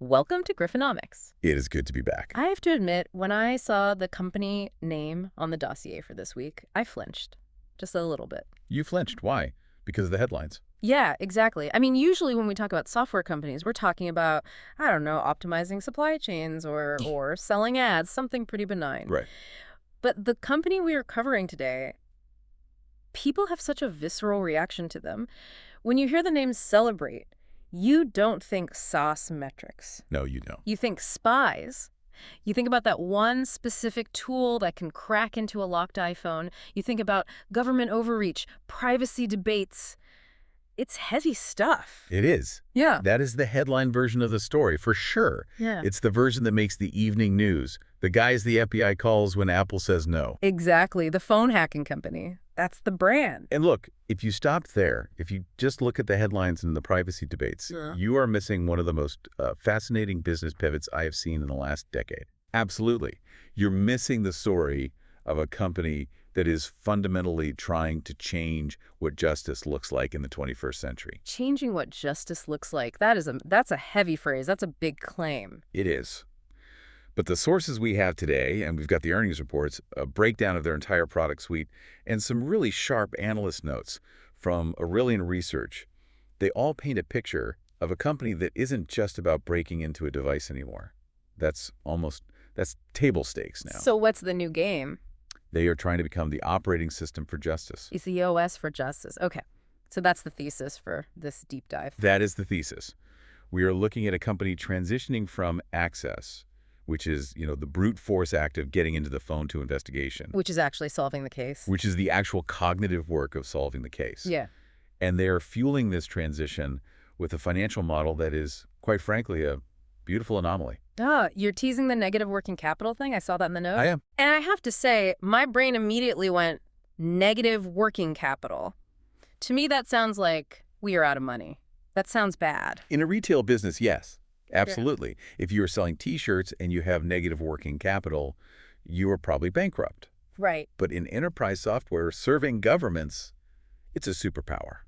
Welcome to Griffonomics. It is good to be back. I have to admit, when I saw the company name on the dossier for this week, I flinched. Just a little bit. You flinched. Why? Because of the headlines. Yeah, exactly. I mean, usually when we talk about software companies, we're talking about, I don't know, optimizing supply chains or selling ads, something pretty benign. Right. But the company we are covering today, people have such a visceral reaction to them. When you hear the name Cellebrite, you don't think SaaS metrics. No, you don't. You think spies. You think about that one specific tool that can crack into a locked iPhone. You think about government overreach, privacy debates. It's heavy stuff. It is. Yeah. That is the headline version of the story, for sure. Yeah. It's the version that makes the evening news. The guys the FBI calls when Apple says no. Exactly. The phone hacking company. That's the brand. And look, if you stopped there, if you just look at the headlines and the privacy debates, you are missing one of the most fascinating business pivots I have seen in the last decade. Absolutely. You're missing the story of a company that is fundamentally trying to change what justice looks like in the 21st century. Changing what justice looks like. That's a heavy phrase. That's a big claim. It is. But the sources we have today, and we've got the earnings reports, a breakdown of their entire product suite, and some really sharp analyst notes from Aurelian Research, they all paint a picture of a company that isn't just about breaking into a device anymore. That's table stakes now. So what's the new game? They are trying to become the operating system for justice. It's the OS for justice. Okay. So that's the thesis for this deep dive. That is the thesis. We are looking at a company transitioning from access, which is, the brute force act of getting into the phone to investigation. Which is actually solving the case. Which is the actual cognitive work of solving the case. Yeah. And they are fueling this transition with a financial model that is, quite frankly, a beautiful anomaly. You're teasing the negative working capital thing? I saw that in the note. I am. And I have to say, my brain immediately went, negative working capital. To me, that sounds like we are out of money. That sounds bad. In a retail business, yes. Absolutely. Yeah. If you are selling T-shirts and you have negative working capital, you are probably bankrupt. Right. But in enterprise software serving governments, it's a superpower.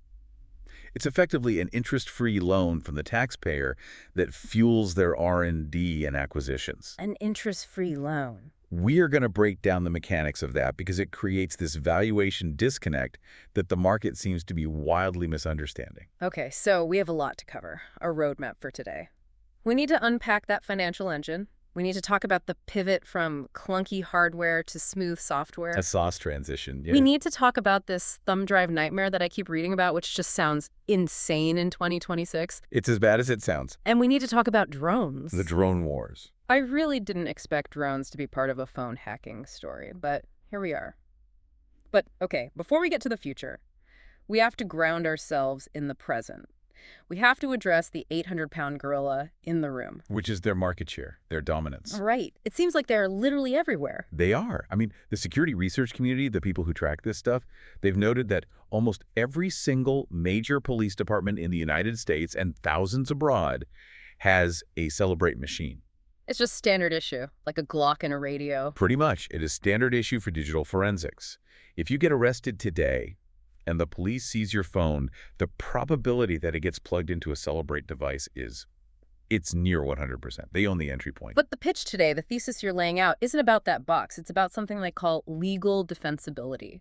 It's effectively an interest-free loan from the taxpayer that fuels their R&D and acquisitions. An interest-free loan. We are going to break down the mechanics of that because it creates this valuation disconnect that the market seems to be wildly misunderstanding. Okay, so we have a lot to cover, a roadmap for today. We need to unpack that financial engine. We need to talk about the pivot from clunky hardware to smooth software. A sauce transition, yeah. We need to talk about this thumb drive nightmare that I keep reading about, which just sounds insane in 2026. It's as bad as it sounds. And we need to talk about drones. The drone wars. I really didn't expect drones to be part of a phone hacking story, but here we are. But, okay, before we get to the future, we have to ground ourselves in the present. We have to address the 800-pound gorilla in the room. Which is their market share, their dominance. Right. It seems like they're literally everywhere. They are. I mean, the security research community, the people who track this stuff, they've noted that almost every single major police department in the United States and thousands abroad has a Cellebrite machine. It's just standard issue, like a Glock and a radio. Pretty much. It is standard issue for digital forensics. If you get arrested today, and the police seize your phone, the probability that it gets plugged into a Cellebrite device it's near 100%. They own the entry point. But the pitch today, the thesis you're laying out, isn't about that box. It's about something they call legal defensibility.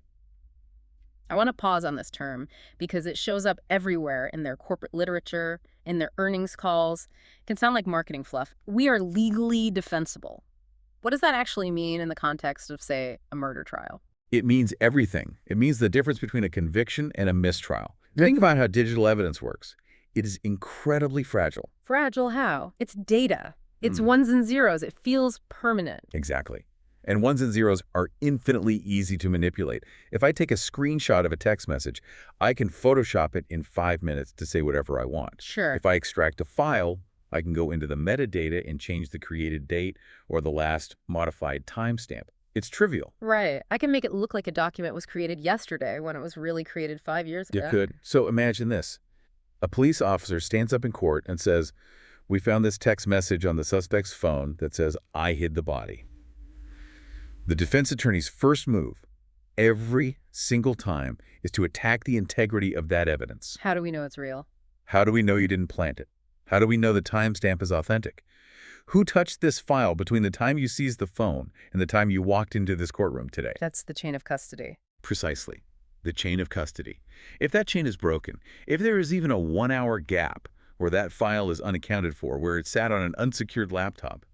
I want to pause on this term because it shows up everywhere in their corporate literature, in their earnings calls. It can sound like marketing fluff. We are legally defensible. What does that actually mean in the context of, say, a murder trial? It means everything. It means the difference between a conviction and a mistrial. Think about how digital evidence works. It is incredibly fragile. Fragile how? It's data. It's ones and zeros. It feels permanent. Exactly. And ones and zeros are infinitely easy to manipulate. If I take a screenshot of a text message, I can Photoshop it in 5 minutes to say whatever I want. Sure. If I extract a file, I can go into the metadata and change the created date or the last modified timestamp. It's trivial. Right. I can make it look like a document was created yesterday when it was really created 5 years ago. You could. So imagine this. A police officer stands up in court and says, "We found this text message on the suspect's phone that says, 'I hid the body.'" The defense attorney's first move, every single time, is to attack the integrity of that evidence. How do we know it's real? How do we know you didn't plant it? How do we know the timestamp is authentic? Who touched this file between the time you seized the phone and the time you walked into this courtroom today? That's the chain of custody. Precisely. The chain of custody. If that chain is broken, if there is even a 1-hour gap where that file is unaccounted for, where it sat on an unsecured laptop,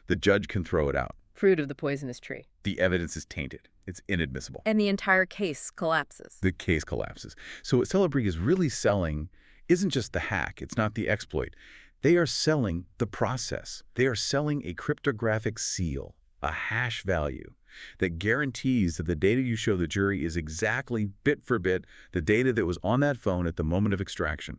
the judge can throw it out. Fruit of the poisonous tree. The evidence is tainted. It's inadmissible. And the entire case collapses. The case collapses. So what Cellebrite is really selling isn't just the hack. It's not the exploit. They are selling the process. They are selling a cryptographic seal, a hash value, that guarantees that the data you show the jury is exactly, bit for bit, the data that was on that phone at the moment of extraction.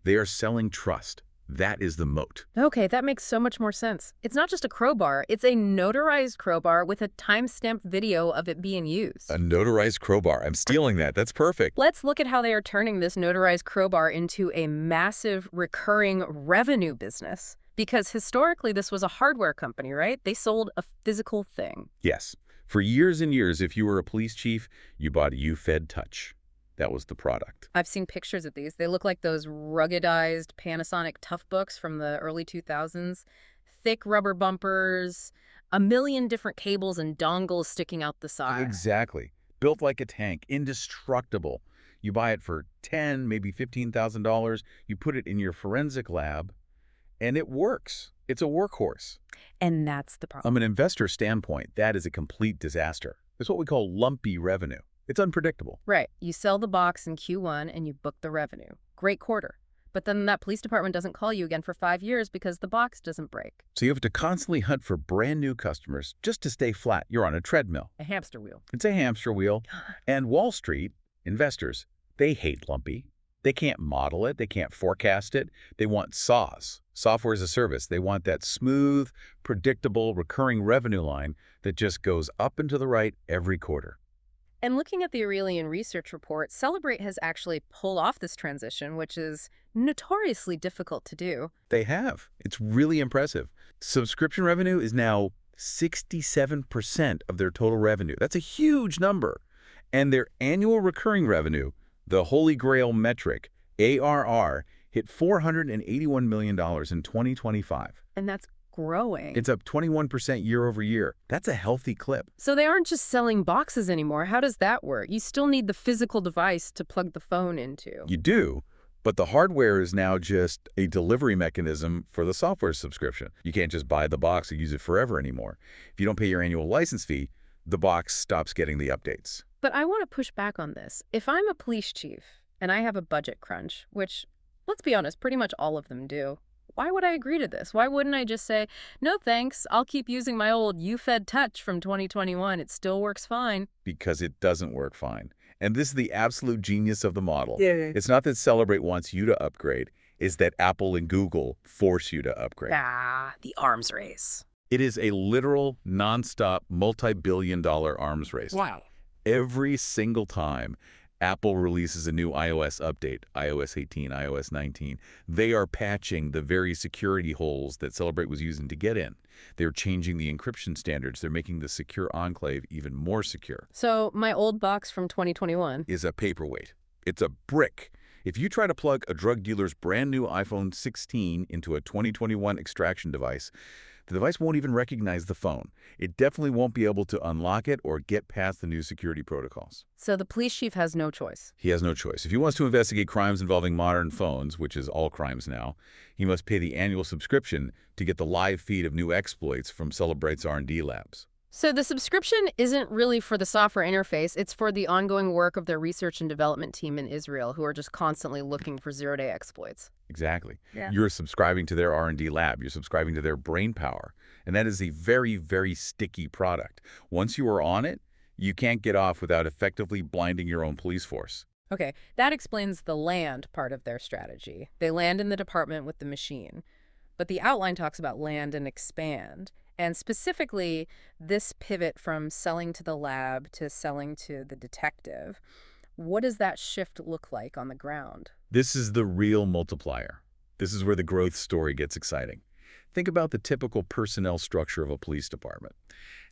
They are selling trust. That is the moat. Okay, that makes so much more sense. It's not just a crowbar. It's a notarized crowbar with a timestamped video of it being used. A notarized crowbar. I'm stealing that. That's perfect. Let's look at how they are turning this notarized crowbar into a massive recurring revenue business. Because historically, this was a hardware company, right? They sold a physical thing. Yes. For years and years, if you were a police chief, you bought a UFED Touch. That was the product. I've seen pictures of these. They look like those ruggedized Panasonic Tough Books from the early 2000s. Thick rubber bumpers, a million different cables and dongles sticking out the side. Exactly. Built like a tank, indestructible. You buy it for $10,000, maybe $15,000. You put it in your forensic lab, and it works. It's a workhorse. And that's the problem. From an investor standpoint, that is a complete disaster. It's what we call lumpy revenue. It's unpredictable. Right. You sell the box in Q1 and you book the revenue. Great quarter. But then that police department doesn't call you again for 5 years because the box doesn't break. So you have to constantly hunt for brand new customers just to stay flat. You're on a treadmill. A hamster wheel. It's a hamster wheel. And Wall Street investors, they hate lumpy. They can't model it. They can't forecast it. They want SaaS, software as a service. They want that smooth, predictable, recurring revenue line that just goes up and to the right every quarter. And looking at the Aurelian research report, Cellebrite has actually pulled off this transition, which is notoriously difficult to do. They have. It's really impressive. Subscription revenue is now 67% of their total revenue. That's a huge number. And their annual recurring revenue, the holy grail metric, ARR, hit $481 million in 2025. And that's growing. It's up 21% year over year. That's a healthy clip. So they aren't just selling boxes anymore. How does that work? You still need the physical device to plug the phone into. You do, but the hardware is now just a delivery mechanism for the software subscription. You can't just buy the box and use it forever anymore. If you don't pay your annual license fee, the box stops getting the updates. But I want to push back on this. If I'm a police chief and I have a budget crunch, which, let's be honest, pretty much all of them do, why would I agree to this? Why wouldn't I just say, no thanks, I'll keep using my old UFED Touch from 2021. It still works fine. Because it doesn't work fine. And this is the absolute genius of the model. Yeah. It's not that Cellebrite wants you to upgrade. It's that Apple and Google force you to upgrade. Ah, the arms race. It is a literal, nonstop, multi-billion-dollar arms race. Wow. Every single time Apple releases a new iOS update, iOS 18, iOS 19, they are patching the very security holes that Cellebrite was using to get in. They're changing the encryption standards. They're making the secure enclave even more secure. So my old box from 2021 is a paperweight. It's a brick. If you try to plug a drug dealer's brand new iPhone 16 into a 2021 extraction device, the device won't even recognize the phone. It definitely won't be able to unlock it or get past the new security protocols. So the police chief has no choice. He has no choice. If he wants to investigate crimes involving modern phones, which is all crimes now, he must pay the annual subscription to get the live feed of new exploits from Cellebrite's R&D labs. So the subscription isn't really for the software interface. It's for the ongoing work of their research and development team in Israel, who are just constantly looking for zero-day exploits. Exactly. Yeah. You're subscribing to their R&D lab. You're subscribing to their brain power. And that is a very, very sticky product. Once you are on it, you can't get off without effectively blinding your own police force. Okay, that explains the land part of their strategy. They land in the department with the machine. But the outline talks about land and expand. And specifically, this pivot from selling to the lab to selling to the detective. What does that shift look like on the ground? This is the real multiplier. This is where the growth story gets exciting. Think about the typical personnel structure of a police department.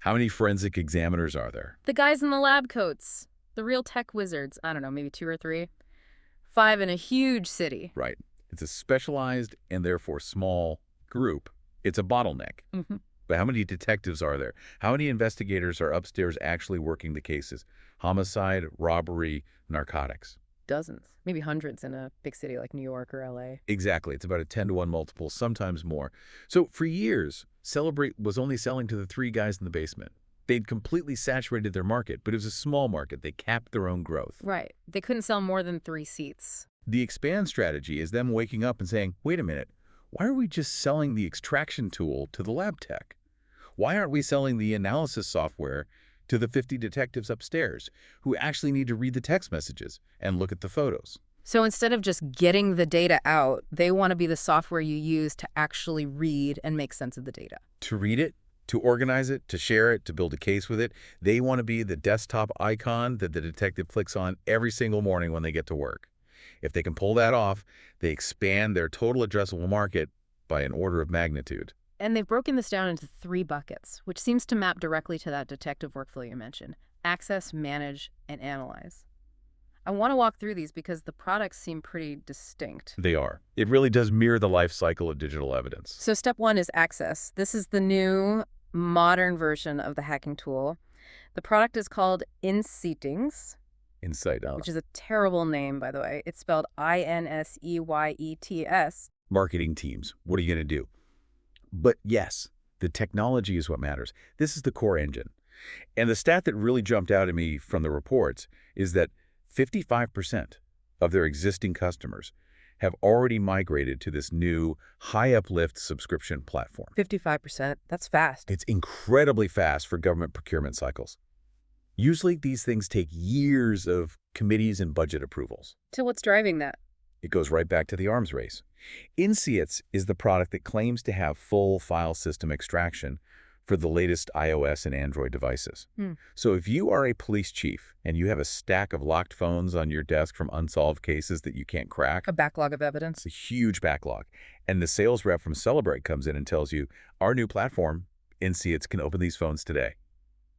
How many forensic examiners are there? The guys in the lab coats. The real tech wizards. I don't know, maybe 2 or 3. 5 in a huge city. Right. It's a specialized and therefore small group. It's a bottleneck. Hmm. But how many detectives are there? How many investigators are upstairs actually working the cases? Homicide, robbery, narcotics. Dozens, maybe hundreds in a big city like New York or LA. Exactly. It's about a 10-to-1 multiple, sometimes more. So for years, Cellebrite was only selling to the three guys in the basement. They'd completely saturated their market, but it was a small market. They capped their own growth. Right. They couldn't sell more than 3 seats. The expand strategy is them waking up and saying, wait a minute, why are we just selling the extraction tool to the lab tech? Why aren't we selling the analysis software to the 50 detectives upstairs who actually need to read the text messages and look at the photos? So instead of just getting the data out, they want to be the software you use to actually read and make sense of the data. To read it, to organize it, to share it, to build a case with it, they want to be the desktop icon that the detective clicks on every single morning when they get to work. If they can pull that off, they expand their total addressable market by an order of magnitude. And they've broken this down into 3 buckets, which seems to map directly to that detective workflow you mentioned: access, manage, and analyze. I want to walk through these because the products seem pretty distinct. They are. It really does mirror the life cycle of digital evidence. So step 1 is access. This is the new, modern version of the hacking tool. The product is called Inseetings, Insight. which is a terrible name, by the way. It's spelled Inseyets. Marketing teams. What are you going to do? But yes, the technology is what matters. This is the core engine. And the stat that really jumped out at me from the reports is that 55% of their existing customers have already migrated to this new high uplift subscription platform. 55%. That's fast. It's incredibly fast for government procurement cycles. Usually these things take years of committees and budget approvals. So what's driving that? It goes right back to the arms race. Inseets is the product that claims to have full file system extraction for the latest iOS and Android devices. So if you are a police chief and you have a stack of locked phones on your desk from unsolved cases that you can't crack, A backlog of evidence. it's a huge backlog. And the sales rep from Cellebrite comes in and tells you, our new platform, Inseets, can open these phones today.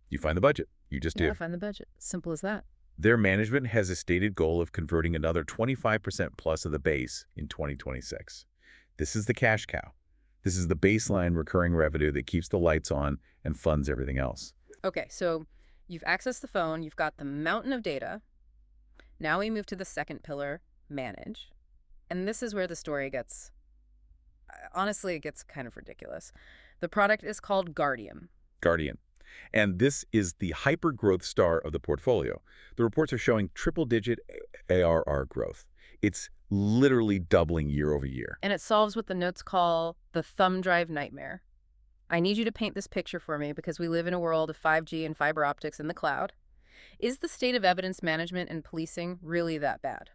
You find the budget. You just do. Find the budget. Simple as that. Their management has a stated goal of converting another 25% plus of the base in 2026. This is the cash cow. This is the baseline recurring revenue that keeps the lights on and funds everything else. Okay, so you've accessed the phone, you've got the mountain of data. Now we move to the second pillar, manage. And this is where the story gets, honestly, it gets kind of ridiculous. The product is called Guardian. Guardian. And this is the hyper-growth star of the portfolio. The reports are showing triple-digit ARR growth. It's literally doubling year over year. And it solves what the notes call the thumb drive nightmare. I need you to paint this picture for me because we live in a world of 5G and fiber optics in the cloud. Is the state of evidence management and policing really that bad?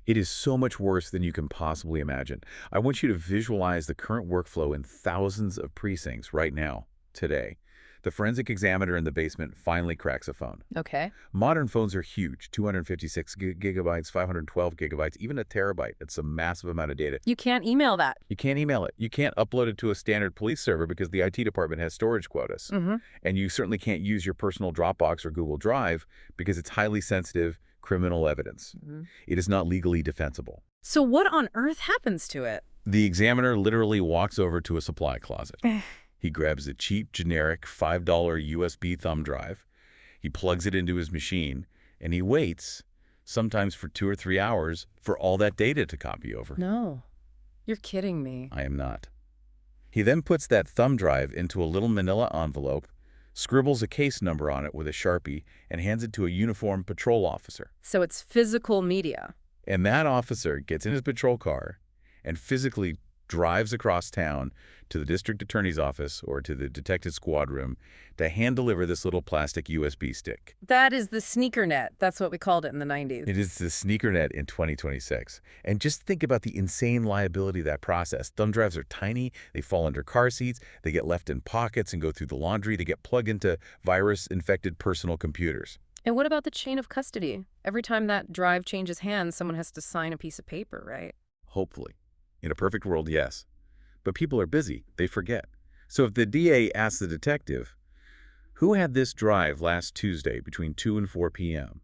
It is so much worse than you can possibly imagine. I want you to visualize the current workflow in thousands of precincts right now, today. The forensic examiner in the basement finally cracks a phone. Okay. Modern phones are huge, 256 gigabytes, 512 gigabytes, even a terabyte. It's a massive amount of data. You can't email that. You can't email it. You can't upload it to a standard police server because the IT department has storage quotas. And you certainly can't use your personal Dropbox or Google Drive because it's highly sensitive criminal evidence. It is not legally defensible. So what on earth happens to it? The examiner literally walks over to a supply closet. He grabs a cheap, generic $5 USB thumb drive. He plugs it into his machine, and he waits, sometimes for 2 or 3 hours, for all that data to copy over. No. You're kidding me. I am not. He then puts that thumb drive into a little manila envelope, scribbles a case number on it with a Sharpie, and hands it to a uniformed patrol officer. So it's physical media. And that officer gets in his patrol car and physically drives across town to the district attorney's office or to the detective squad room to hand-deliver this little plastic USB stick. That is the sneaker net. That's what we called it in the 90s. It is the sneaker net in 2026. And just think about the insane liability of that process. Thumb drives are tiny, they fall under car seats, they get left in pockets and go through the laundry, they get plugged into virus-infected personal computers. And what about the chain of custody? Every time that drive changes hands, someone has to sign a piece of paper, right? Hopefully. In a perfect world, yes. But people are busy. They forget. So if the DA asks the detective, who had this drive last Tuesday between 2 and 4 p.m.,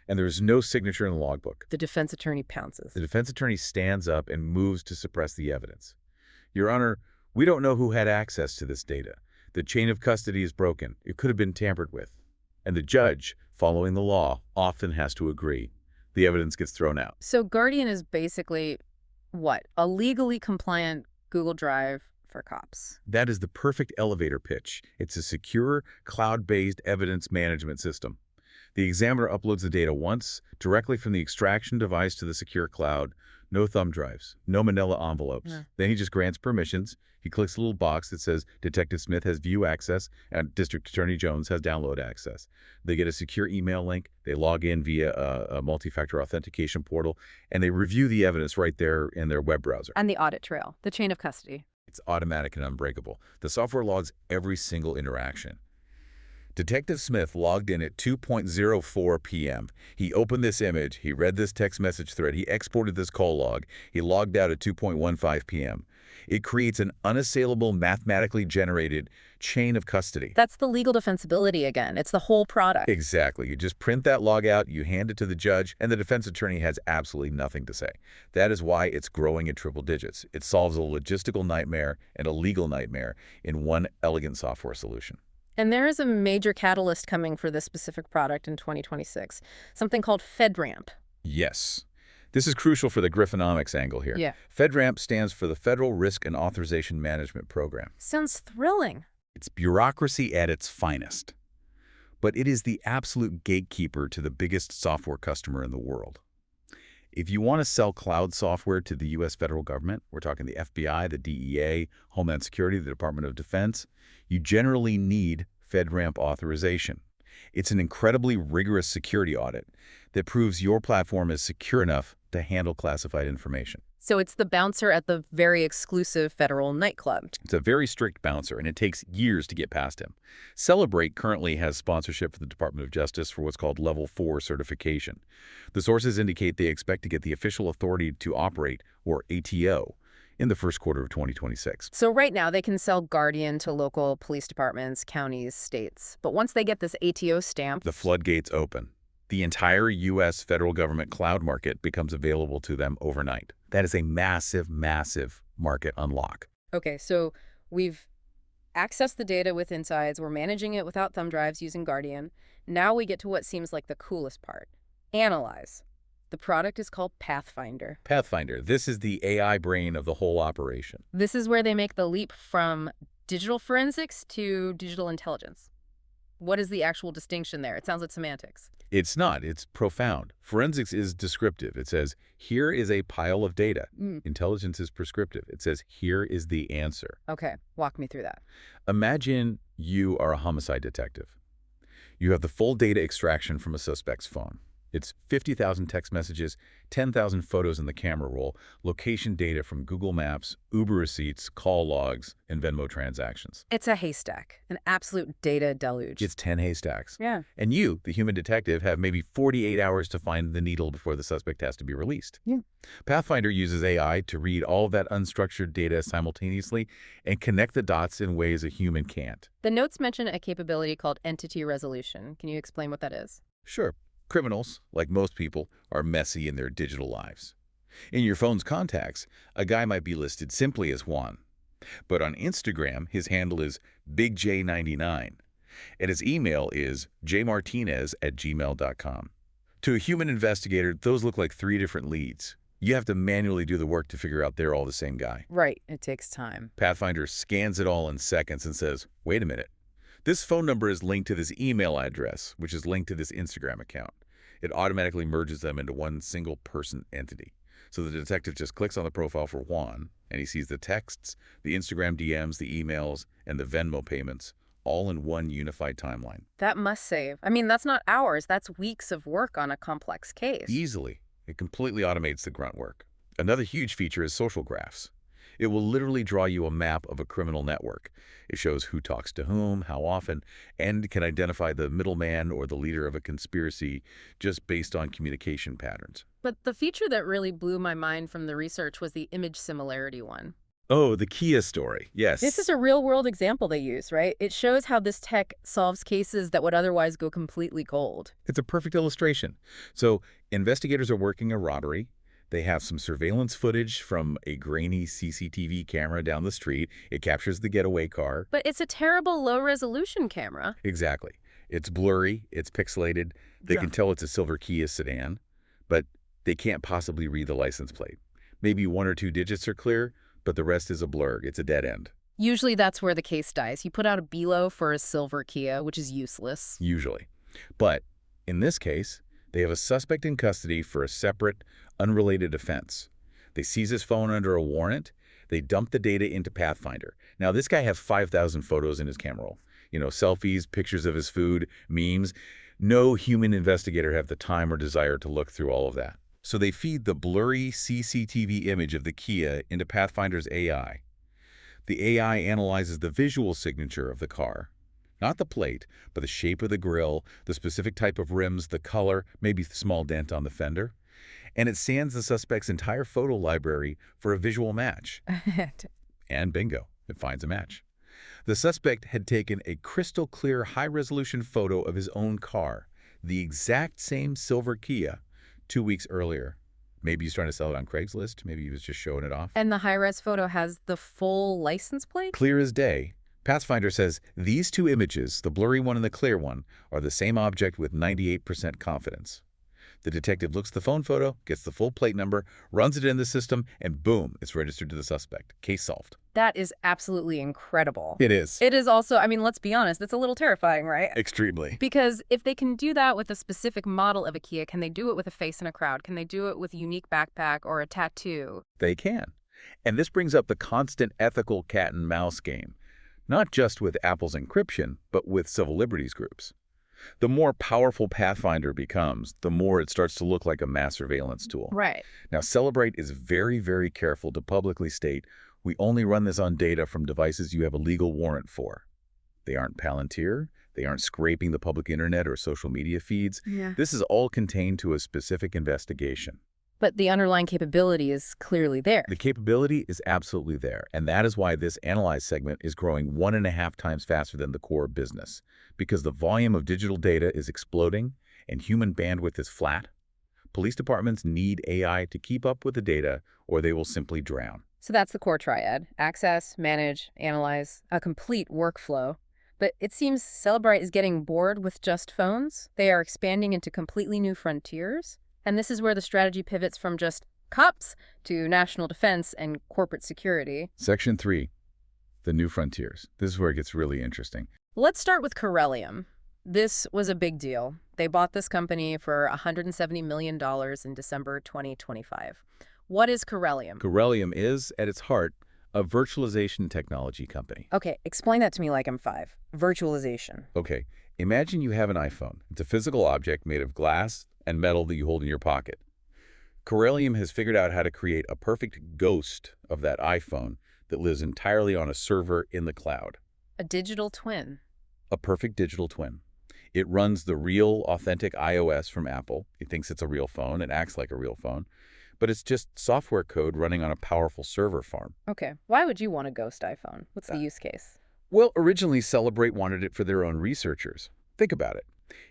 and there's no signature in the logbook. The defense attorney pounces. The defense attorney stands up and moves to suppress the evidence. Your Honor, we don't know who had access to this data. The chain of custody is broken. It could have been tampered with. And the judge, following the law, often has to agree. The evidence gets thrown out. So Guardian is basically, what? A legally compliant Google Drive for cops. That is the perfect elevator pitch. It's a secure, cloud-based evidence management system. The examiner uploads the data once, directly from the extraction device to the secure cloud. No thumb drives, no manila envelopes. Yeah. Then he just grants permissions. He clicks a little box that says Detective Smith has view access and District Attorney Jones has download access. They get a secure email link. They log in via a multi-factor authentication portal, and they review the evidence right there in their web browser. And the audit trail, the chain of custody. It's automatic and unbreakable. The software logs every single interaction. Detective Smith logged in at 2:04 p.m. He opened this image, he read this text message thread, he exported this call log, he logged out at 2:15 p.m. It creates an unassailable, mathematically generated chain of custody. That's the legal defensibility again. It's the whole product. Exactly. You just print that log out, you hand it to the judge, and the defense attorney has absolutely nothing to say. That is why it's growing in triple digits. It solves a logistical nightmare and a legal nightmare in one elegant software solution. And there is a major catalyst coming for this specific product in 2026, something called FedRAMP. Yes. This is crucial for the Griffonomics angle here. Yeah. FedRAMP stands for the Federal Risk and Authorization Management Program. Sounds thrilling. It's bureaucracy at its finest. But it is the absolute gatekeeper to the biggest software customer in the world. If you want to sell cloud software to the U.S. federal government, we're talking the FBI, the DEA, Homeland Security, the Department of Defense, you generally need FedRAMP authorization. It's an incredibly rigorous security audit that proves your platform is secure enough to handle classified information. So it's the bouncer at the very exclusive federal nightclub. It's a very strict bouncer, and it takes years to get past him. Cellebrite currently has sponsorship for the Department of Justice for what's called Level 4 certification. The sources indicate they expect to get the official authority to operate, or ATO, in the first quarter of 2026. So right now they can sell Guardian to local police departments, counties, states. But once they get this ATO stamp, The floodgates open. The entire U.S. federal government cloud market becomes available to them overnight. That is a massive, massive market unlock. okay, so we've accessed the data with insides. We're managing it without thumb drives using Guardian. Now we get to what seems like the coolest part. Analyze. The product is called Pathfinder. Pathfinder, this is the AI brain of the whole operation. This is where they make the leap from digital forensics to digital intelligence. What is the actual distinction there? It sounds like semantics. It's not. It's profound. Forensics is descriptive. It says, here is a pile of data. Intelligence is prescriptive. It says, here is the answer. Okay, walk me through that. Imagine you are a homicide detective. You have the full data extraction from a suspect's phone. It's 50,000 text messages, 10,000 photos in the camera roll, location data from Google Maps, Uber receipts, call logs, and Venmo transactions. It's a haystack, an absolute data deluge. It's 10 haystacks. Yeah. And you, the human detective, have maybe 48 hours to find the needle before the suspect has to be released. Yeah. Pathfinder uses AI to read all of that unstructured data simultaneously and connect the dots in ways a human can't. The notes mention a capability called entity resolution. Can you explain what that is? Sure. Criminals, like most people, are messy in their digital lives. In your phone's contacts, a guy might be listed simply as Juan. But on Instagram, his handle is BigJ99, and his email is jmartinez@gmail.com. To a human investigator, those look like 3 different leads. You have to manually do the work to figure out they're all the same guy. Right. It takes time. Pathfinder scans it all in seconds and says, wait a minute. This phone number is linked to this email address, which is linked to this Instagram account. It automatically merges them into one single person entity. So the detective just clicks on the profile for Juan, and he sees the texts, the Instagram DMs, the emails, and the Venmo payments, all in one unified timeline. That must save. I mean, that's not hours. That's weeks of work on a complex case. Easily. It completely automates the grunt work. Another huge feature is social graphs. It will literally draw you a map of a criminal network. It shows who talks to whom, how often, and can identify the middleman or the leader of a conspiracy just based on communication patterns. But the feature that really blew my mind from the research was the image similarity one. Oh, the Kia story. This is Yes. a real-world example they use, right? It shows how this tech solves cases that would otherwise go completely cold. It's a perfect illustration. So investigators are working a robbery. They have some surveillance footage from a grainy CCTV camera down the street. It captures the getaway car. But it's a terrible low-resolution camera. Exactly. It's blurry. It's pixelated. They can tell it's a silver Kia sedan, but they can't possibly read the license plate. Maybe one or two digits are clear, but the rest is a blur. It's a dead end. Usually that's where the case dies. You put out a BELO for a silver Kia, which is useless. Usually. But in this case, they have a suspect in custody for a separate, unrelated offense. They seize his phone under a warrant. They dump the data into Pathfinder. Now, this guy has 5,000 photos in his camera roll. You know, selfies, pictures of his food, memes. No human investigator have the time or desire to look through all of that. So they feed the blurry CCTV image of the Kia into Pathfinder's AI. The AI analyzes the visual signature of the car. Not the plate, but the shape of the grille, the specific type of rims, the color, maybe the small dent on the fender. And it scans the suspect's entire photo library for a visual match. And bingo, it finds a match. The suspect had taken a crystal clear high-resolution photo of his own car, the exact same silver Kia, 2 weeks earlier. Maybe he's trying to sell it on Craigslist. Maybe he was just showing it off. And the high-res photo has the full license plate? Clear as day. Pathfinder says these two images, the blurry one and the clear one, are the same object with 98% confidence. The detective looks at the phone photo, gets the full plate number, runs it in the system, and boom, it's registered to the suspect. Case solved. That is absolutely incredible. It is. It is also, I mean, let's be honest, it's a little terrifying, right? Extremely. Because if they can do that with a specific model of a Kia, can they do it with a face in a crowd? Can they do it with a unique backpack or a tattoo? They can. And this brings up the constant ethical cat and mouse game, not just with Apple's encryption, but with civil liberties groups. The more powerful Pathfinder becomes, the more it starts to look like a mass surveillance tool. Right. Now, Cellebrite is very, very careful to publicly state, we only run this on data from devices you have a legal warrant for. They aren't Palantir. They aren't scraping the public internet or social media feeds. Yeah. This is all contained to a specific investigation. But the underlying capability is clearly there. The capability is absolutely there, and that is why this Analyze segment is growing 1.5 times faster than the core business, because the volume of digital data is exploding and human bandwidth is flat. Police departments need AI to keep up with the data, or they will simply drown. So that's the core triad. Access, manage, analyze, a complete workflow. But it seems Cellebrite is getting bored with just phones. They are expanding into completely new frontiers. And this is where the strategy pivots from just cops to national defense and corporate security. Section 3, the new frontiers. This is where it gets really interesting. Let's start with Corellium. This was a big deal. They bought this company for $170 million in December 2025. What is Corellium? Corellium is, at its heart, a virtualization technology company. Okay, explain that to me like I'm 5. Virtualization. Okay, imagine you have an iPhone. It's a physical object made of glass and metal that you hold in your pocket. Corellium has figured out how to create a perfect ghost of that iPhone that lives entirely on a server in the cloud. A digital twin. A perfect digital twin. It runs the real, authentic iOS from Apple. It thinks it's a real phone. It acts like a real phone. But it's just software code running on a powerful server farm. Okay, why would you want a ghost iPhone? What's the use case? Well, originally Cellebrite wanted it for their own researchers. Think about it.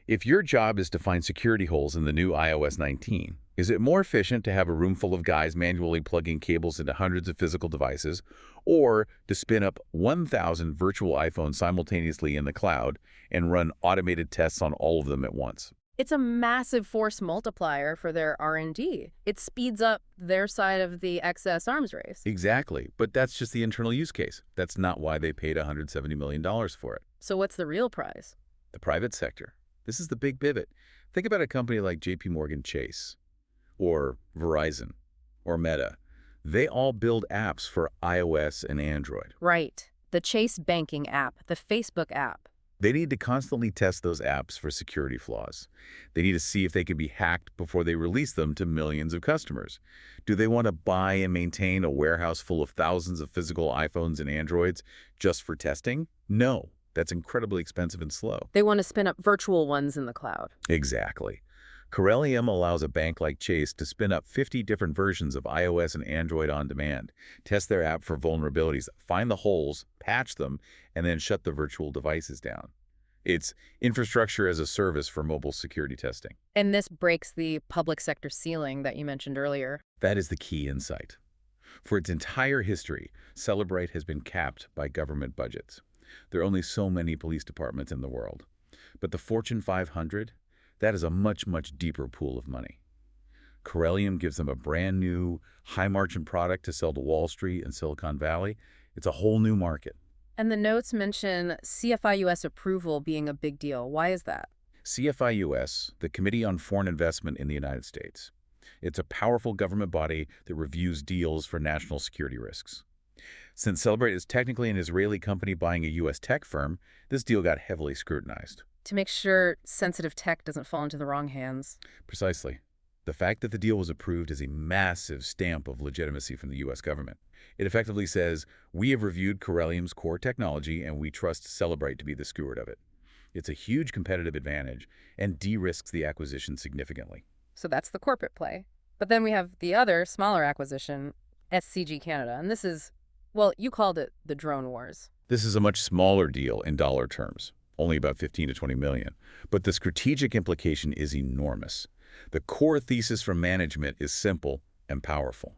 If your job is to find security holes in the new iOS 19, is it more efficient to have a room full of guys manually plugging cables into hundreds of physical devices, or to spin up 1,000 virtual iPhones simultaneously in the cloud and run automated tests on all of them at once? It's a massive force multiplier for their R&D. It speeds up their side of the excess arms race. Exactly, but that's just the internal use case. That's not why they paid $170 million for it. So what's the real prize? The private sector. This is the big pivot. Think about a company like JP Morgan Chase, or Verizon, or Meta. They all build apps for iOS and Android. Right. The Chase banking app, the Facebook app. They need to constantly test those apps for security flaws. They need to see if they can be hacked before they release them to millions of customers. Do they want to buy and maintain a warehouse full of thousands of physical iPhones and Androids just for testing? No. That's incredibly expensive and slow. They want to spin up virtual ones in the cloud. Exactly. Corellium allows a bank like Chase to spin up 50 different versions of iOS and Android on demand, test their app for vulnerabilities, find the holes, patch them, and then shut the virtual devices down. It's infrastructure as a service for mobile security testing. And this breaks the public sector ceiling that you mentioned earlier. That is the key insight. For its entire history, Cellebrite has been capped by government budgets. There are only so many police departments in the world. But the Fortune 500, that is a much, much deeper pool of money. Corellium gives them a brand new, high-margin product to sell to Wall Street and Silicon Valley. It's a whole new market. And the notes mention CFIUS approval being a big deal. Why is that? CFIUS, the Committee on Foreign Investment in the United States. It's a powerful government body that reviews deals for national security risks. Since Cellebrite is technically an Israeli company buying a U.S. tech firm, this deal got heavily scrutinized. To make sure sensitive tech doesn't fall into the wrong hands. Precisely. The fact that the deal was approved is a massive stamp of legitimacy from the U.S. government. It effectively says, we have reviewed Corellium's core technology and we trust Cellebrite to be the steward of it. It's a huge competitive advantage and de-risks the acquisition significantly. So that's the corporate play. But then we have the other, smaller acquisition, SCG Canada. And this is, well, you called it the drone wars. This is a much smaller deal in dollar terms, only about 15 to 20 million. But the strategic implication is enormous. The core thesis from management is simple and powerful.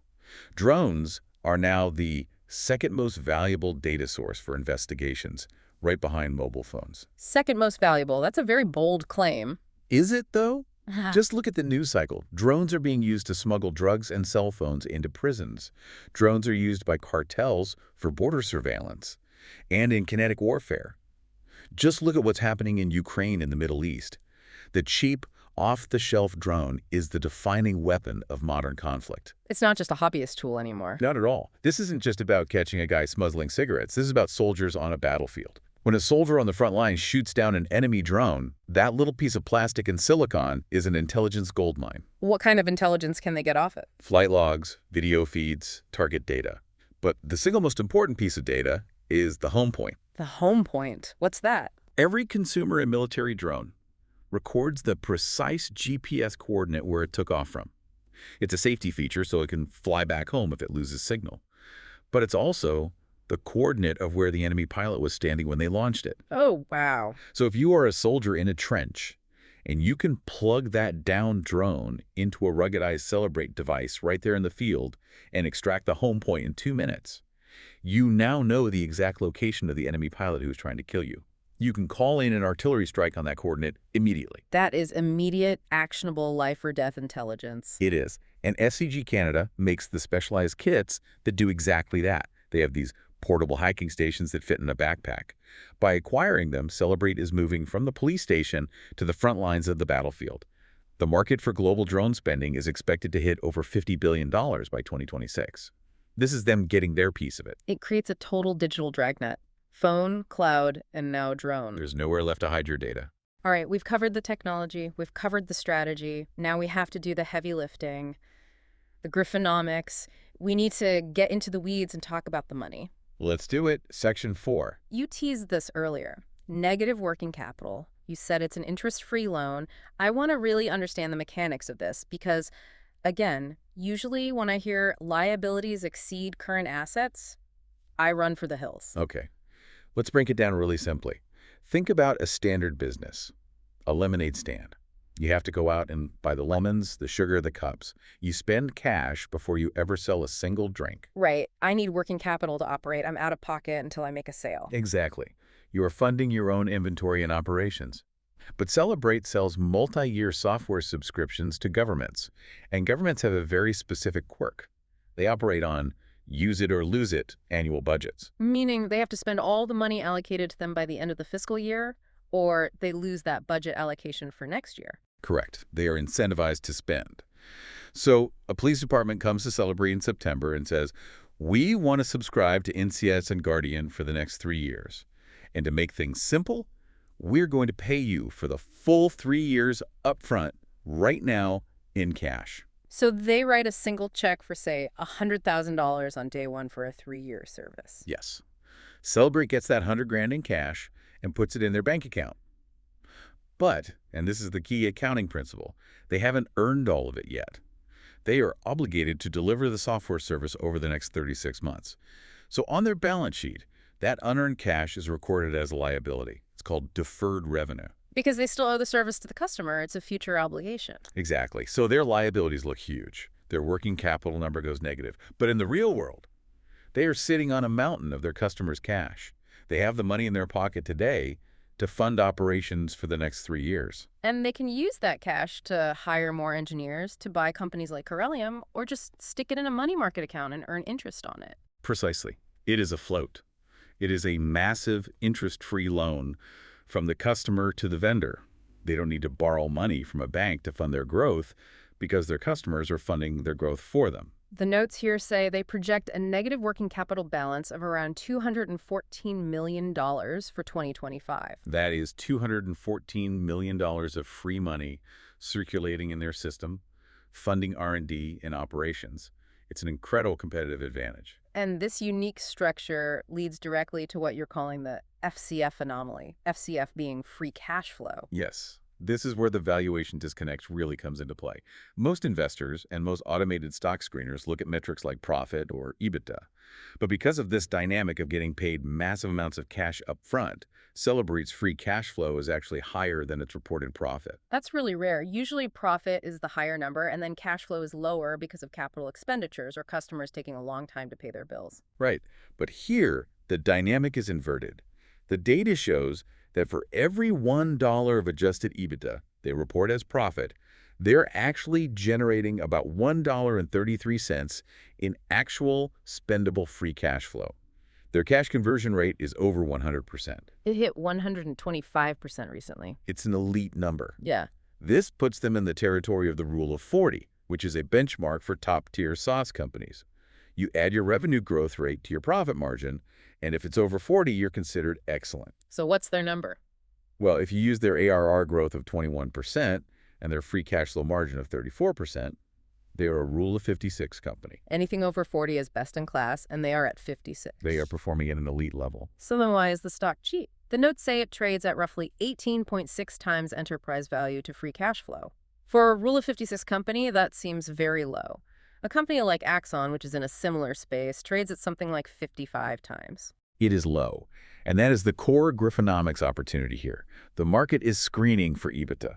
Drones are now the second most valuable data source for investigations, right behind mobile phones. Second most valuable. That's a very bold claim. Is it, though? Just look at the news cycle. Drones are being used to smuggle drugs and cell phones into prisons. Drones are used by cartels for border surveillance and in kinetic warfare. Just look at what's happening in Ukraine and the Middle East. The cheap, off-the-shelf drone is the defining weapon of modern conflict. It's not just a hobbyist tool anymore. Not at all. This isn't just about catching a guy smuggling cigarettes. This is about soldiers on a battlefield. When a soldier on the front line shoots down an enemy drone, that little piece of plastic and silicon is an intelligence goldmine. What kind of intelligence can they get off it? Flight logs, video feeds, target data. But the single most important piece of data is the home point. The home point. What's that? Every consumer and military drone records the precise GPS coordinate where it took off from. It's a safety feature so it can fly back home if it loses signal. But it's also the coordinate of where the enemy pilot was standing when they launched it. Oh, wow. So if you are a soldier in a trench and you can plug that down drone into a ruggedized Cellebrite device right there in the field and extract the home point in 2 minutes, you now know the exact location of the enemy pilot who's trying to kill you. You can call in an artillery strike on that coordinate immediately. That is immediate, actionable life or death intelligence. It is. And SCG Canada makes the specialized kits that do exactly that. They have these portable hiking stations that fit in a backpack. By acquiring them, Cellebrite is moving from the police station to the front lines of the battlefield. The market for global drone spending is expected to hit over $50 billion by 2026. This is them getting their piece of it. It creates a total digital dragnet. Phone, cloud, and now drone. There's nowhere left to hide your data. All right, we've covered the technology, we've covered the strategy. Now we have to do the heavy lifting, the Griffonomics. We need to get into the weeds and talk about the money. Let's do it. Section 4. You teased this earlier. Negative working capital. You said it's an interest-free loan. I want to really understand the mechanics of this because, again, usually when I hear liabilities exceed current assets, I run for the hills. Okay. Let's break it down really simply. Think about a standard business, a lemonade stand. You have to go out and buy the lemons, the sugar, the cups. You spend cash before you ever sell a single drink. Right. I need working capital to operate. I'm out of pocket until I make a sale. Exactly. You are funding your own inventory and operations. But Cellebrite sells multi-year software subscriptions to governments, and governments have a very specific quirk. They operate on use it or lose it annual budgets. Meaning they have to spend all the money allocated to them by the end of the fiscal year, or they lose that budget allocation for next year. Correct. They are incentivized to spend. So a police department comes to Cellebrite in September and says, we want to subscribe to NCS and Guardian for the next 3 years. And to make things simple, we're going to pay you for the full 3 years upfront right now in cash. So they write a single check for, say, $100,000 on day one for a 3-year service. Yes. Cellebrite gets that $100,000 in cash and puts it in their bank account. But, and this is the key accounting principle, they haven't earned all of it yet. They are obligated to deliver the software service over the next 36 months. So on their balance sheet, that unearned cash is recorded as a liability. It's called deferred revenue. Because they still owe the service to the customer. It's a future obligation. Exactly. So their liabilities look huge. Their working capital number goes negative. But in the real world, they are sitting on a mountain of their customers' cash. They have the money in their pocket today to fund operations for the next 3 years. And they can use that cash to hire more engineers, to buy companies like Corellium, or just stick it in a money market account and earn interest on it. Precisely. It is a float. It is a massive interest-free loan from the customer to the vendor. They don't need to borrow money from a bank to fund their growth because their customers are funding their growth for them. The notes here say they project a negative working capital balance of around $214 million for 2025. That is $214 million of free money circulating in their system, funding R&D and operations. It's an incredible competitive advantage. And this unique structure leads directly to what you're calling the FCF anomaly, FCF being free cash flow. Yes. This is where the valuation disconnect really comes into play. Most investors and most automated stock screeners look at metrics like profit or EBITDA. But because of this dynamic of getting paid massive amounts of cash up front, Cellebrite's free cash flow is actually higher than its reported profit. That's really rare. Usually profit is the higher number, and then cash flow is lower because of capital expenditures or customers taking a long time to pay their bills. Right. But here, the dynamic is inverted. The data shows that for every $1 of adjusted EBITDA they report as profit, they're actually generating about $1.33 in actual spendable free cash flow. Their cash conversion rate is over 100%. It hit 125% recently. It's an elite number. Yeah. This puts them in the territory of the Rule of 40, which is a benchmark for top-tier SaaS companies. You add your revenue growth rate to your profit margin, and if it's over 40, you're considered excellent. So what's their number? Well, if you use their ARR growth of 21% and their free cash flow margin of 34%, they are a Rule of 56 company. Anything over 40 is best in class, and they are at 56. They are performing at an elite level. So then why is the stock cheap? The notes say it trades at roughly 18.6 times enterprise value to free cash flow. For a Rule of 56 company, that seems very low. A company like Axon, which is in a similar space, trades at something like 55 times. It is low, and that is the core Griffonomics opportunity here. The market is screening for EBITDA.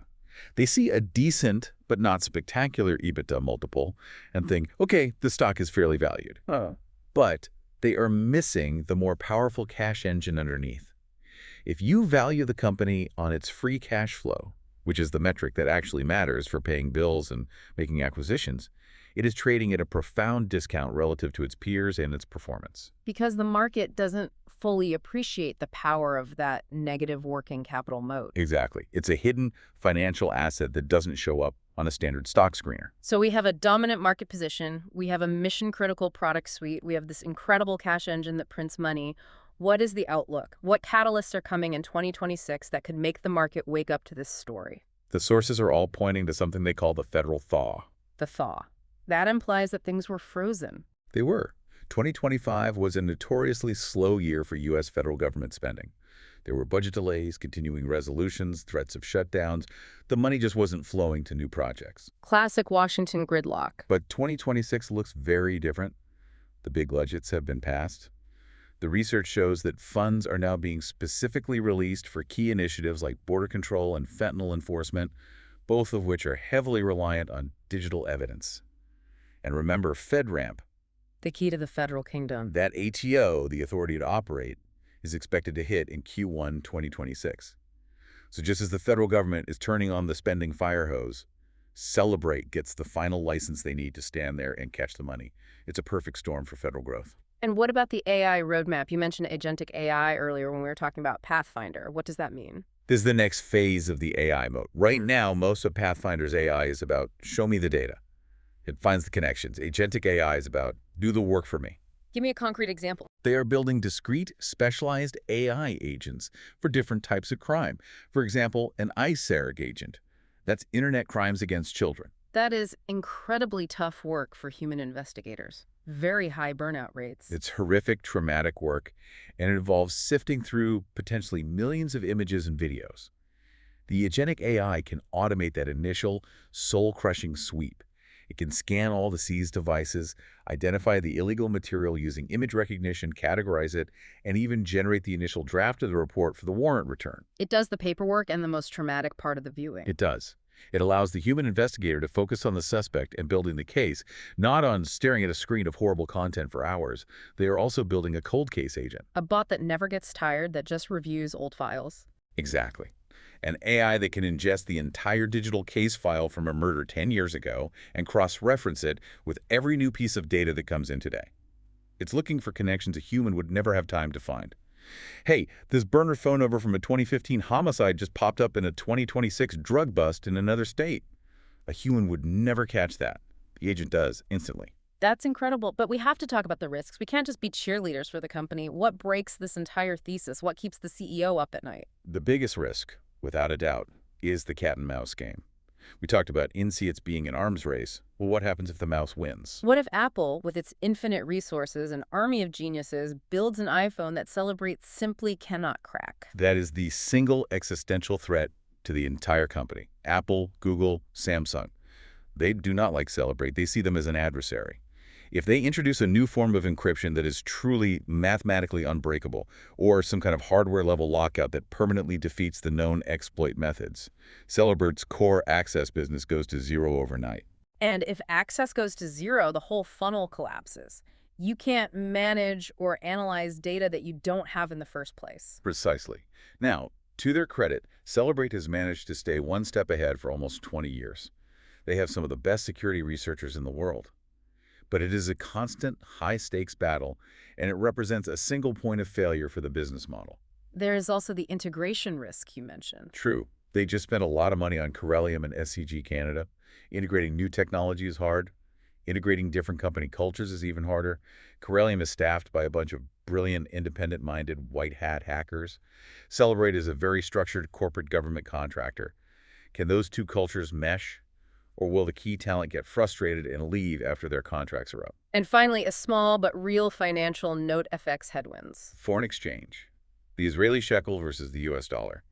They see a decent but not spectacular EBITDA multiple and think, okay, the stock is fairly valued. But they are missing the more powerful cash engine underneath. If you value the company on its free cash flow, which is the metric that actually matters for paying bills and making acquisitions, it is trading at a profound discount relative to its peers and its performance. Because the market doesn't fully appreciate the power of that negative working capital moat. Exactly. It's a hidden financial asset that doesn't show up on a standard stock screener. So we have a dominant market position, we have a mission-critical product suite, we have this incredible cash engine that prints money. What is the outlook? What catalysts are coming in 2026 that could make the market wake up to this story? The sources are all pointing to something they call the federal thaw. The thaw. That implies that things were frozen. They were. 2025 was a notoriously slow year for U.S. federal government spending. There were budget delays, continuing resolutions, threats of shutdowns. The money just wasn't flowing to new projects. Classic Washington gridlock. But 2026 looks very different. The big budgets have been passed. The research shows that funds are now being specifically released for key initiatives like border control and fentanyl enforcement, both of which are heavily reliant on digital evidence. And remember FedRAMP. The key to the federal kingdom. That ATO, the authority to operate, is expected to hit in Q1 2026. So just as the federal government is turning on the spending fire hose, Cellebrite gets the final license they need to stand there and catch the money. It's a perfect storm for federal growth. And what about the AI roadmap? You mentioned agentic AI earlier when we were talking about Pathfinder. What does that mean? This is the next phase of the AI mode. Right now, most of Pathfinder's AI is about, show me the data. It finds the connections. Agentic AI is about, do the work for me. Give me a concrete example. They are building discrete, specialized AI agents for different types of crime. For example, an ISARG agent. That's Internet Crimes Against Children. That is incredibly tough work for human investigators. Very high burnout rates. It's horrific, traumatic work, and it involves sifting through potentially millions of images and videos. The agentic AI can automate that initial, soul-crushing sweep. It can scan all the seized devices, identify the illegal material using image recognition, categorize it, and even generate the initial draft of the report for the warrant return. It does the paperwork and the most traumatic part of the viewing. It does. It allows the human investigator to focus on the suspect and building the case, not on staring at a screen of horrible content for hours. They are also building a cold case agent. A bot that never gets tired, that just reviews old files. Exactly. An AI that can ingest the entire digital case file from a murder 10 years ago and cross-reference it with every new piece of data that comes in today. It's looking for connections a human would never have time to find. Hey, this burner phone number from a 2015 homicide just popped up in a 2026 drug bust in another state. A human would never catch that. The agent does, instantly. That's incredible, but we have to talk about the risks. We can't just be cheerleaders for the company. What breaks this entire thesis? What keeps the CEO up at night? The biggest risk, without a doubt, is the cat and mouse game. We talked about INSEADS being an arms race. Well, what happens if the mouse wins? What if Apple, with its infinite resources and army of geniuses, builds an iPhone that Cellebrite simply cannot crack? That is the single existential threat to the entire company. Apple, Google, Samsung. They do not like Cellebrite. They see them as an adversary. If they introduce a new form of encryption that is truly mathematically unbreakable, or some kind of hardware-level lockout that permanently defeats the known exploit methods, Cellebrite's core access business goes to zero overnight. And if access goes to zero, the whole funnel collapses. You can't manage or analyze data that you don't have in the first place. Precisely. Now, to their credit, Cellebrite has managed to stay one step ahead for almost 20 years. They have some of the best security researchers in the world. But it is a constant, high-stakes battle, and it represents a single point of failure for the business model. There is also the integration risk you mentioned. True. They just spent a lot of money on Corellium and SCG Canada. Integrating new technology is hard. Integrating different company cultures is even harder. Corellium is staffed by a bunch of brilliant, independent-minded, white-hat hackers. Cellebrite is a very structured corporate government contractor. Can those two cultures mesh? Or will the key talent get frustrated and leave after their contracts are up? And finally, a small but real financial note FX headwinds. Foreign exchange. The Israeli shekel versus the US dollar.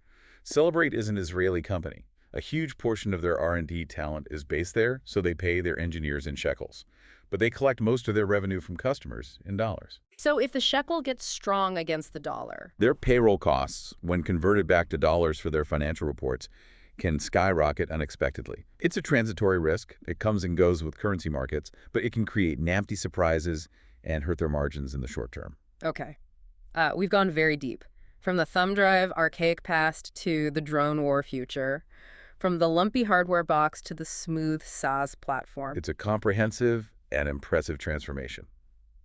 Cellebrite is an Israeli company. A huge portion of their R&D talent is based there, so they pay their engineers in shekels. But they collect most of their revenue from customers in dollars. So if the shekel gets strong against the dollar, Their payroll costs, when converted back to dollars for their financial reports, can skyrocket unexpectedly. It's a transitory risk. It comes and goes with currency markets, but it can create nasty surprises and hurt their margins in the short term. okay. We've gone very deep. From the thumb drive archaic past to the drone war future. From the lumpy hardware box to the smooth SaaS platform. It's a comprehensive and impressive transformation.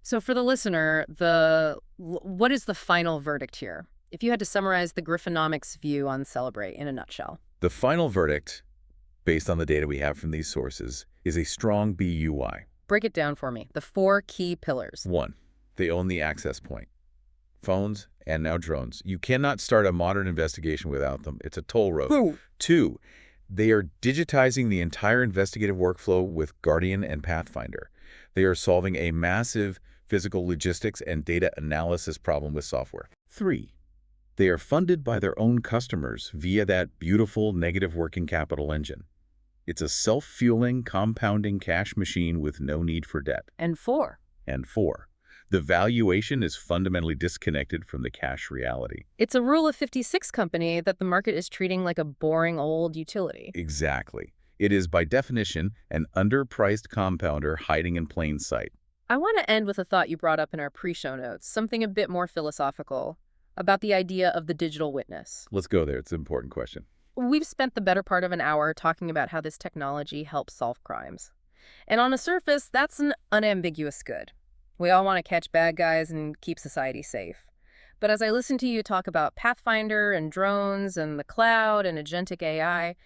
So for the listener, what is the final verdict here? If you had to summarize the Griffonomics view on Cellebrite in a nutshell. The final verdict, based on the data we have from these sources, is a strong BUY. Break it down for me. The 4 key pillars. 1. They own the access point. Phones and now drones. You cannot start a modern investigation without them. It's a toll road. Ooh. 2. They are digitizing the entire investigative workflow with Guardian and Pathfinder. They are solving a massive physical logistics and data analysis problem with software. 3. They are funded by their own customers via that beautiful negative working capital engine. It's a self-fueling, compounding cash machine with no need for debt. And 4. And 4. The valuation is fundamentally disconnected from the cash reality. It's a rule of 56 company that the market is treating like a boring old utility. Exactly. It is, by definition, an underpriced compounder hiding in plain sight. I want to end with a thought you brought up in our pre-show notes, something a bit more philosophical, about the idea of the digital witness. Let's go there. It's an important question. We've spent the better part of an hour talking about how this technology helps solve crimes. And on the surface, that's an unambiguous good. We all want to catch bad guys and keep society safe. But as I listen to you talk about Pathfinder and drones and the cloud and agentic AI,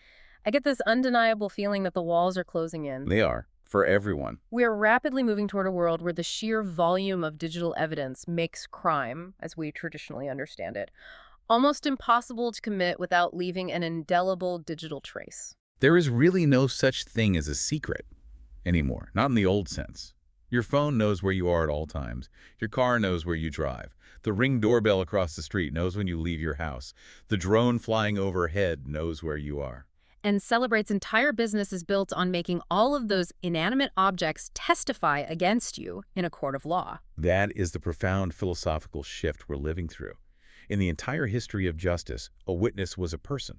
I get this undeniable feeling that the walls are closing in. They are, for everyone. We are rapidly moving toward a world where the sheer volume of digital evidence makes crime, as we traditionally understand it, almost impossible to commit without leaving an indelible digital trace. There is really no such thing as a secret anymore, not in the old sense. Your phone knows where you are at all times. Your car knows where you drive. The Ring doorbell across the street knows when you leave your house. The drone flying overhead knows where you are. And Cellebrite's entire business is built on making all of those inanimate objects testify against you in a court of law. That is the profound philosophical shift we're living through. In the entire history of justice, a witness was a person.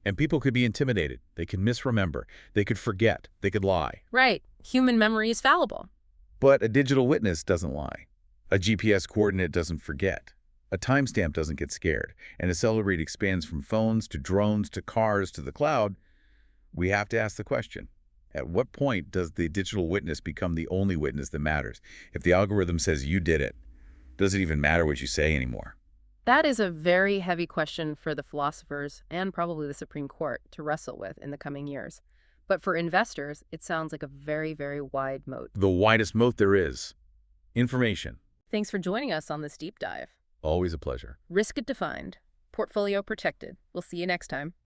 And people could be intimidated. They could misremember. They could forget. They could lie. Right. Human memory is fallible. But a digital witness doesn't lie. A GPS coordinate doesn't forget. A timestamp doesn't get scared. And as Cellebrite expands from phones to drones to cars to the cloud, we have to ask the question, at what point does the digital witness become the only witness that matters? If the algorithm says you did it, does it even matter what you say anymore? That is a very heavy question for the philosophers and probably the Supreme Court to wrestle with in the coming years. But for investors, it sounds like a very, very wide moat. The widest moat there is. Information. Thanks for joining us on this deep dive. Always a pleasure. Risk it defined. Portfolio protected. We'll see you next time.